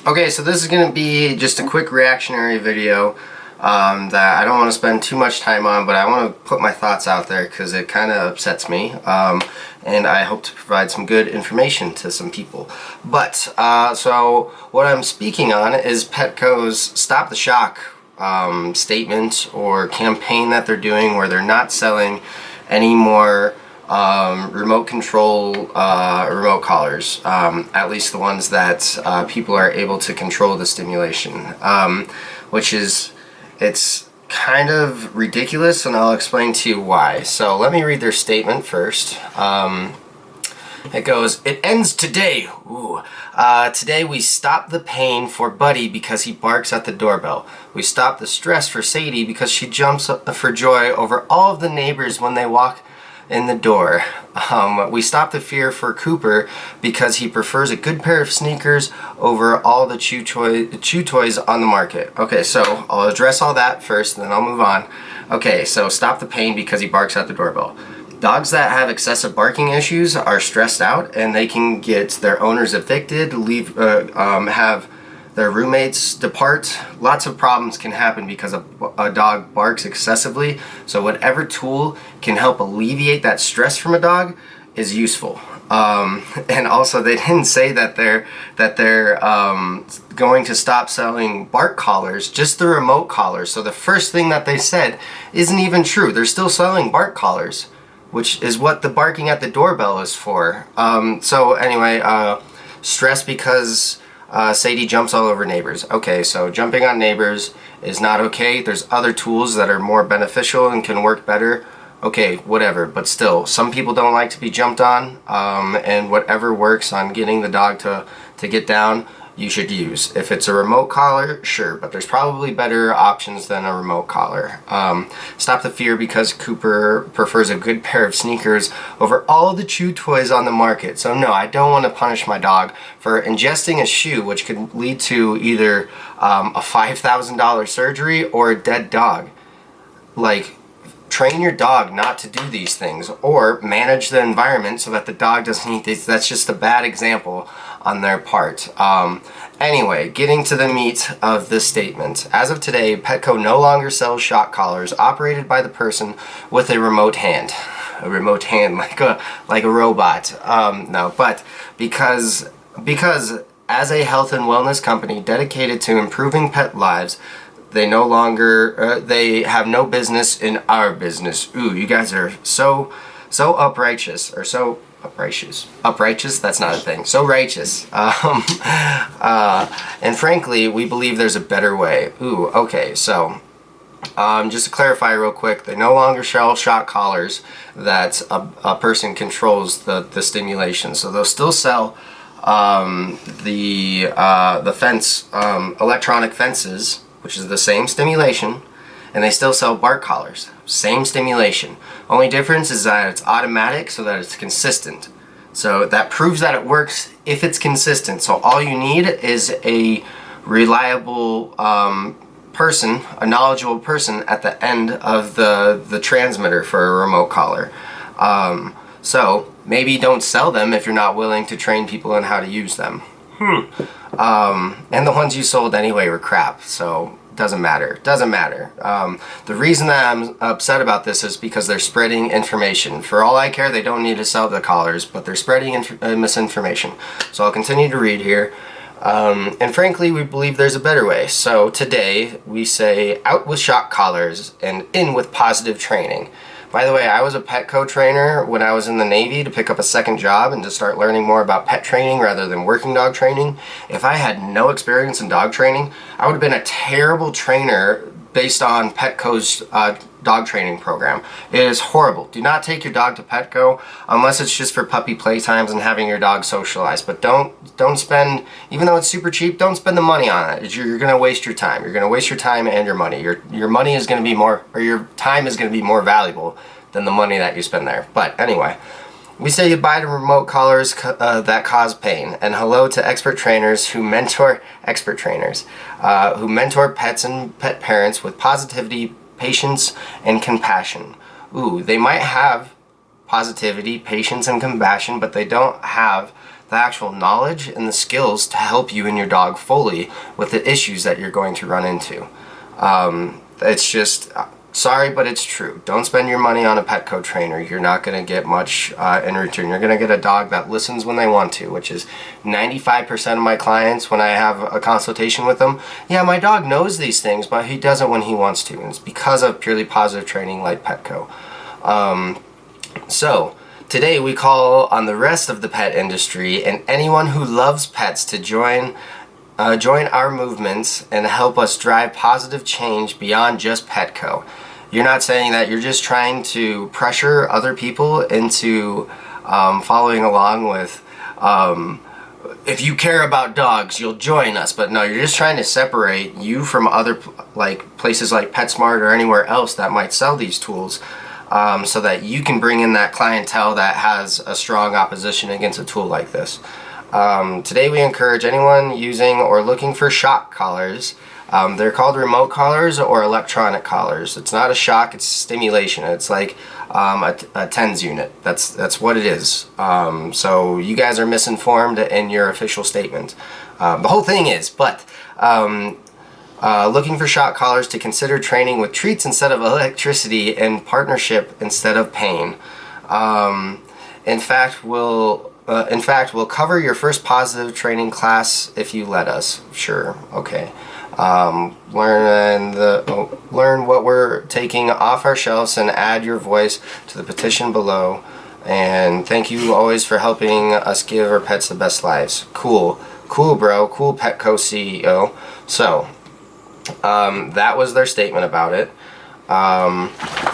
Okay, so this is going to be just a quick reactionary video that I don't want to spend too much time on, but I want to put my thoughts out there because it kind of upsets me, and I hope to provide some good information to some people. But, so what I'm speaking on is Petco's Stop the Shock statement or campaign that they're doing, where they're not selling any more remote control remote collars, at least the ones that people are able to control the stimulation, which is, it's kind of ridiculous, and I'll explain to you why. So let me read their statement first. It goes, "It ends today. Ooh. Today we stop the pain for Buddy because he barks at the doorbell. We stop the stress for Sadie because she jumps up for joy over all of the neighbors when they walk in the door. We stop the fear for Cooper because he prefers a good pair of sneakers over all the chew toys on the market." Okay, so I'll address all that first, and then I'll move on. Okay, so stop the pain because he barks at the doorbell. Dogs that have excessive barking issues are stressed out, and they can get their owners evicted, have their roommates depart. Lots of problems can happen because a dog barks excessively. So whatever tool can help alleviate that stress from a dog is useful. And also, they didn't say that they're going to stop selling bark collars, just the remote collars. So the first thing that they said isn't even true. They're still selling bark collars, which is what the barking at the doorbell is for. So anyway, stress because Sadie jumps all over neighbors. Okay, so jumping on neighbors is not okay. There's other tools that are more beneficial and can work better. Okay, whatever, but still, some people don't like to be jumped on, and whatever works on getting the dog to get down, you should use. If it's a remote collar, sure, but there's probably better options than a remote collar. Stop the fear because Cooper prefers a good pair of sneakers over all the chew toys on the market. So no, I don't want to punish my dog for ingesting a shoe, which could lead to either a $5,000 surgery or a dead dog. Like, train your dog not to do these things, or manage the environment so that the dog doesn't eat these. That's just a bad example on their part. Anyway, getting to the meat of this statement. As of today, Petco no longer sells shock collars operated by the person with a remote hand. A remote hand, like a robot. No, but because as a health and wellness company dedicated to improving pet lives, they no longer, they have no business in our business. Ooh, you guys are so uprighteous, or so uprighteous, that's not a thing, so righteous. And frankly, we believe there's a better way. Ooh, okay, so just to clarify real quick, they no longer sell shock collars that a person controls the stimulation. So they'll still sell the fence, electronic fences, which is the same stimulation, and they still sell bark collars, same stimulation. Only difference is that it's automatic, so that it's consistent. So that proves that it works if it's consistent. So all you need is a reliable person, a knowledgeable person at the end of the transmitter for a remote collar. So maybe don't sell them if you're not willing to train people on how to use them. And the ones you sold anyway were crap, so doesn't matter. The reason that I'm upset about this is because they're spreading information. For all I care, they don't need to sell the collars, but they're spreading misinformation. So I'll continue to read here. And frankly, we believe there's a better way. So today, we say out with shock collars and in with positive training. By the way, I was a Petco trainer when I was in the Navy to pick up a second job and to start learning more about pet training rather than working dog training. If I had no experience in dog training, I would have been a terrible trainer based on Petco's dog training program. It is horrible. Do not take your dog to Petco unless it's just for puppy playtimes and having your dog socialize. But don't spend, even though it's super cheap, don't spend the money on it. You're going to waste your time. You're going to waste your time and your money. Your money is going to be more, or your time is going to be more valuable than the money that you spend there. But anyway, we say goodbye to remote collars that cause pain, and hello to expert trainers who mentor pets and pet parents with positivity, patience, and compassion. Ooh, they might have positivity, patience, and compassion, but they don't have the actual knowledge and the skills to help you and your dog fully with the issues that you're going to run into. It's just, sorry, but it's true. Don't spend your money on a Petco trainer. You're not going to get much in return. You're going to get a dog that listens when they want to, which is 95% of my clients when I have a consultation with them. Yeah, my dog knows these things, but he doesn't when he wants to. And it's because of purely positive training like Petco. So today we call on the rest of the pet industry and anyone who loves pets to join our movements and help us drive positive change beyond just Petco. You're not saying that you're just trying to pressure other people into following along with, if you care about dogs, you'll join us. But no, you're just trying to separate you from other places like PetSmart or anywhere else that might sell these tools, so that you can bring in that clientele that has a strong opposition against a tool like this. Today we encourage anyone using or looking for shock collars. They're called remote collars or electronic collars. It's not a shock, it's stimulation. It's like a TENS unit. That's what it is. So you guys are misinformed in your official statement. The whole thing is, but looking for shock collars to consider training with treats instead of electricity and partnership instead of pain. In fact, we'll cover your first positive training class if you let us. Sure, okay. Learn what we're taking off our shelves and add your voice to the petition below. And thank you always for helping us give our pets the best lives. Cool, bro. Cool, Petco CEO. So, that was their statement about it.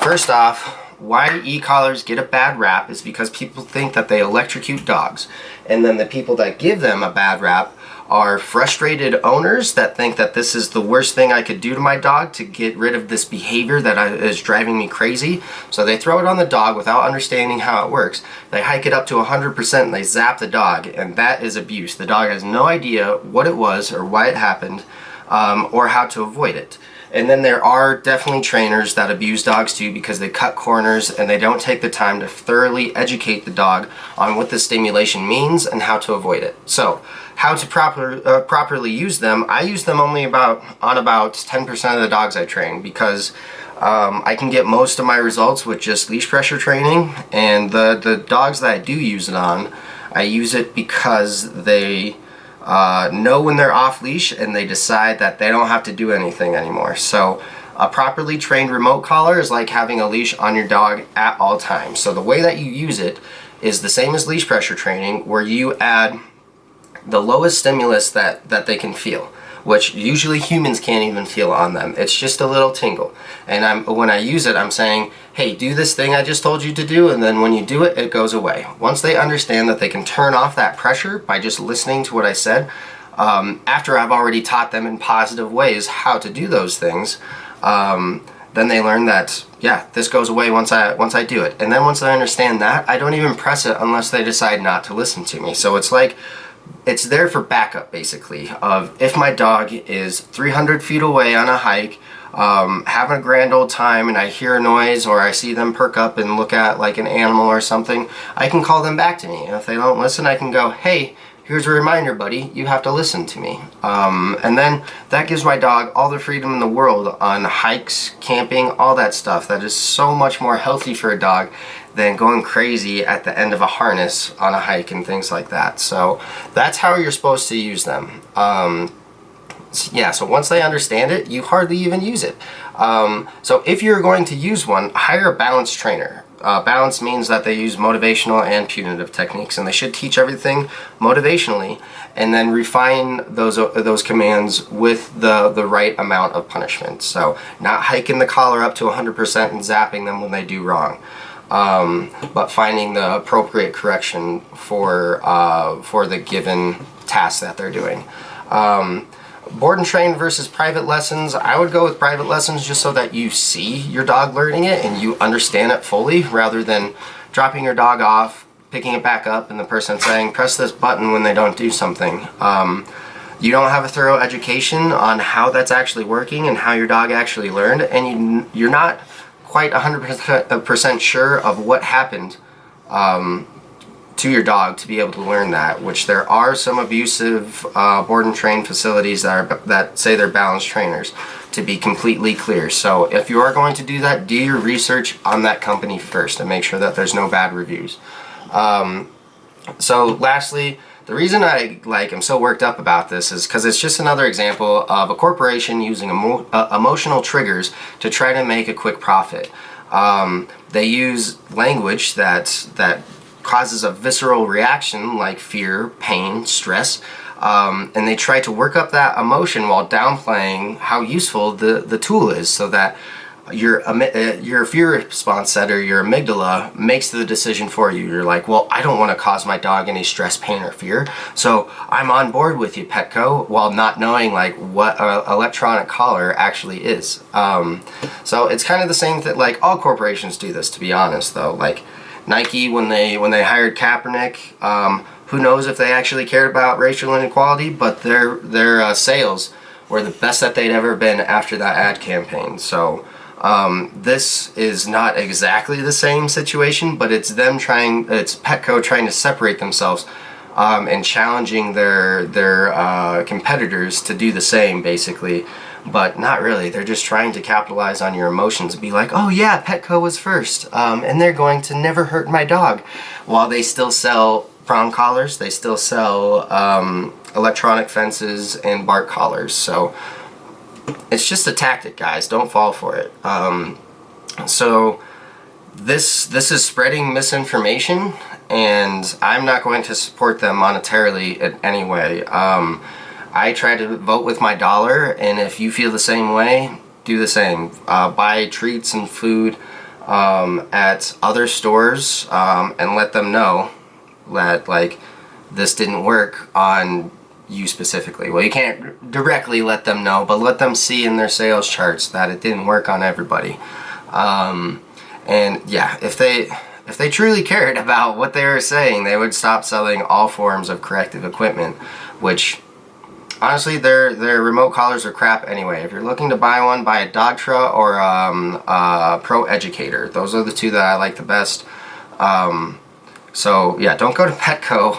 First off, why e-collars get a bad rap is because people think that they electrocute dogs, and then the people that give them a bad rap are frustrated owners that think that this is the worst thing I could do to my dog to get rid of this behavior that is driving me crazy. So they throw it on the dog without understanding how it works. They hike it up to 100% and they zap the dog, and that is abuse. The dog has no idea what it was or why it happened, or how to avoid it. And then there are definitely trainers that abuse dogs too, because they cut corners and they don't take the time to thoroughly educate the dog on what the stimulation means and how to avoid it. So how to properly use them, I use them only on about 10% of the dogs I train, because I can get most of my results with just leash pressure training. And the dogs that I do use it on, I use it because they know when they're off leash and they decide that they don't have to do anything anymore. So a properly trained remote collar is like having a leash on your dog at all times. So the way that you use it is the same as leash pressure training, where you add the lowest stimulus that they can feel, which usually humans can't even feel on them. It's just a little tingle. And when I use it, I'm saying, hey, do this thing I just told you to do, and then when you do it, it goes away. Once they understand that they can turn off that pressure by just listening to what I said, after I've already taught them in positive ways how to do those things, then they learn that, yeah, this goes away once I do it. And then once they understand that, I don't even press it unless they decide not to listen to me. So it's like, it's there for backup, basically, of if my dog is 300 feet away on a hike, having a grand old time, and I hear a noise or I see them perk up and look at like an animal or something, I can call them back to me. And if they don't listen, I can go, hey, here's a reminder, buddy, you have to listen to me. And then that gives my dog all the freedom in the world on hikes, camping, all that stuff. That is so much more healthy for a dog than going crazy at the end of a harness on a hike and things like that. So that's how you're supposed to use them. Yeah, so once they understand it, you hardly even use it. So if you're going to use one, hire a balanced trainer. Balance means that they use motivational and punitive techniques, and they should teach everything motivationally and then refine those commands with the right amount of punishment. So not hiking the collar up to 100% and zapping them when they do wrong, but finding the appropriate correction for the given task that they're doing. Board and train versus private lessons. I would go with private lessons just so that you see your dog learning it and you understand it fully, rather than dropping your dog off, picking it back up, and the person saying, press this button when they don't do something. You don't have a thorough education on how that's actually working and how your dog actually learned, and you're not quite 100% sure of what happened to to your dog to be able to learn that, which there are some abusive board and train facilities that say they're balanced trainers, to be completely clear. So if you are going to do that, do your research on that company first and make sure that there's no bad reviews. So lastly, the reason I'm so worked up about this is because it's just another example of a corporation using emotional triggers to try to make a quick profit. They use language that causes a visceral reaction like fear, pain, stress, and they try to work up that emotion while downplaying how useful the tool is, so that your fear response center, your amygdala, makes the decision for you. You're like, well, I don't want to cause my dog any stress, pain, or fear, so I'm on board with you, Petco, while not knowing like what an electronic collar actually is. So it's kind of the same thing. Like, all corporations do this, to be honest, though. Like Nike, when they hired Kaepernick, who knows if they actually cared about racial inequality, but their sales were the best that they'd ever been after that ad campaign. So this is not exactly the same situation, but it's Petco trying to separate themselves and challenging their competitors to do the same, basically. But not really. They're just trying to capitalize on your emotions and be like, oh yeah, Petco was first, and they're going to never hurt my dog, while they still sell prong collars, they still sell electronic fences and bark collars. So it's just a tactic, guys. Don't fall for it. So this is spreading misinformation, and I'm not going to support them monetarily in any way. I try to vote with my dollar, and if you feel the same way, do the same. Buy treats and food at other stores, and let them know that like this didn't work on you specifically. Well, you can't directly let them know, but let them see in their sales charts that it didn't work on everybody. And yeah, if they truly cared about what they were saying, they would stop selling all forms of corrective equipment, which honestly, their remote collars are crap anyway. If you're looking to buy one, buy a Dogtra or a Pro Educator. Those are the two that I like the best. So yeah, don't go to Petco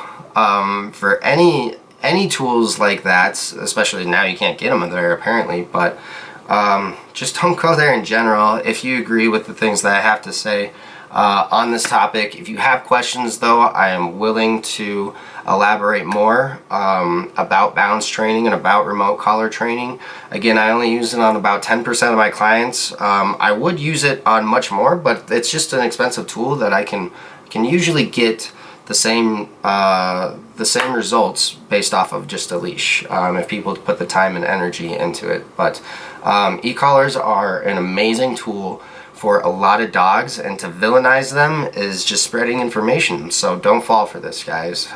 for any tools like that, especially now you can't get them there apparently, but just don't go there in general if you agree with the things that I have to say on this topic. If you have questions though, I am willing to elaborate more about balance training and about remote collar training. Again, I only use it on about 10% of my clients. I would use it on much more, but it's just an expensive tool that I can usually get the same results based off of just a leash, if people put the time and energy into it. But e-collars are an amazing tool for a lot of dogs, and to villainize them is just spreading information. So don't fall for this, guys.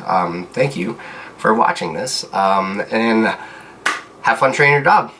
Thank you for watching this, and have fun training your dog.